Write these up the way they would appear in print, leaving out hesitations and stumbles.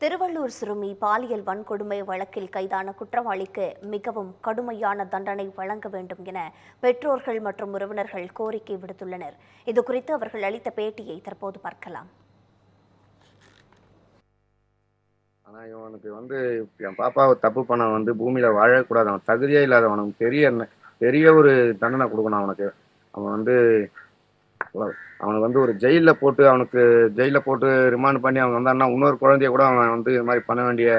திருவள்ளூர் சிறுமி பாலியல் வன்கொடுமை வழக்கில் கைதான குற்றவாளிக்கு மிகவும் கடுமையான தண்டனை வழங்க வேண்டும் என பெற்றோர்கள் மற்றும் உறவினர்கள் கோரிக்கை விடுத்துள்ளனர். இதுகுறித்து அவர்கள் அளித்த பேட்டியை தற்போது பார்க்கலாம். ஆனா இவனுக்கு என் பாப்பாவை தப்பு பண்ண பூமியில வாழக்கூடாது. அவன் தகுதியே இல்லாத அவனுக்கு பெரிய ஒரு தண்டனை கொடுக்கணும். அவனுக்கு ஒரு ஜெயில போட்டு ரிமாண்ட் பண்ணி அவன் வந்தான்னா இன்னொரு குழந்தைய கூட அவன் இது மாதிரி பண்ண வேண்டிய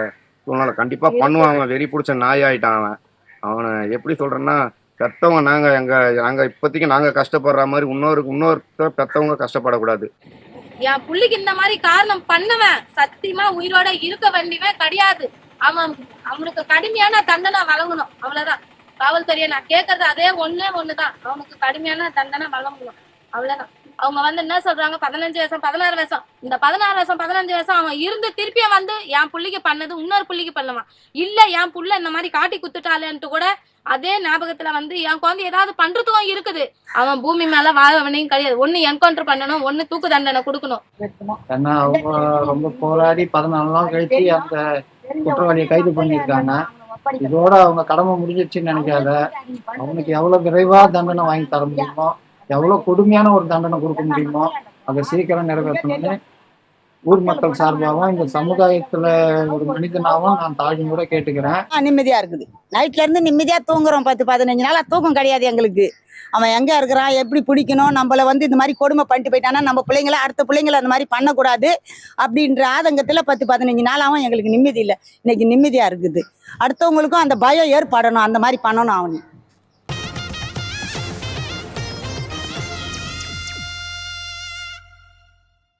சூழ்நிலை கண்டிப்பா பண்ணுவான். அவன் வெறி பிடிச்ச நாயாயிட்டான். அவனை எப்படி சொல்றேன்னா, பெத்தவங்க நாங்க இப்போதைக்கு நாங்க கஷ்டப்படுற மாதிரி இன்னொருத்தர் பெத்தவங்க கஷ்டப்படக்கூடாது. என் புள்ளிக்கு இந்த மாதிரி காரணம் பண்ணுவேன், சத்தியமா உயிரோட இருக்க வேண்டியவே கிடையாது. அவனுக்கு கடுமையான தண்டனை வழங்கணும், அவ்வளவுதான். காவல்துறையை நான் கேட்கறது அதே ஒண்ணுதான், அவனுக்கு கடுமையான தண்டனை வழங்கணும், அவ்வளவுதான். அவங்க என்ன சொல்றாங்க, 15 வயசம் 16 வயசம், இந்த 16 வயசம் 15 வயசம் அவன் இருந்து திருப்பியும் என் புள்ளிக்கு பண்ணது இன்னொரு புள்ளிக்கு பண்ணுவான். இல்ல என் புள்ள இந்த மாதிரி காட்டி குத்துட்டாலேன்ட்டு கூட அதே ஞாபகத்துல என் குழந்தை ஏதாவது பண்றதுக்கும் இருக்குது. அவன் பூமி மேல வாழவனையும் கிடையாது. ஒண்ணு என்கவுண்டர் பண்ணணும், ஒண்ணு தூக்கு தண்டனை கொடுக்கணும். ஏன்னா அவங்க ரொம்ப போராடி 14 நாள் கழிச்சு அந்த குற்றவாளியை கைது பண்ணியிருக்காங்க. இதோட அவங்க கடமை முடிஞ்சிருச்சுன்னு நினைக்காத. அவனுக்கு எவ்வளவு விரைவா தண்டனை வாங்கி தர முடியுமோ, எவ்வளவு கொடுமையான ஒரு தண்டனை கொடுக்க முடியுமோ அதை சீக்கிரம் நிறைவேற்றணும்னு ஊர் மக்கள் சார்பாகவும் இந்த சமுதாயத்துல ஒரு மனிதனாகவும் நான் தாழ்மையோட கேட்டுக்கிறேன். நிம்மதியா இருக்குது. நைட்ல இருந்து நிம்மதியா தூங்குறோம். 10-15 நாளா தூக்கம் கிடையாது எங்களுக்கு. அவன் எங்க இருக்கிறான், எப்படி பிடிக்கணும், நம்மள இந்த மாதிரி கொடுமை பண்ணிட்டு போயிட்டானா நம்ம பிள்ளைங்கள அடுத்த பிள்ளைங்களை அந்த மாதிரி பண்ணக்கூடாது அப்படின்ற ஆதங்கத்துல 10-15 நாளாவும் எங்களுக்கு நிம்மதி இல்லை. இன்னைக்கு நிம்மதியா இருக்குது. அடுத்தவங்களுக்கும் அந்த பயம் ஏற்படணும், அந்த மாதிரி பண்ணணும் அவனுக்கு.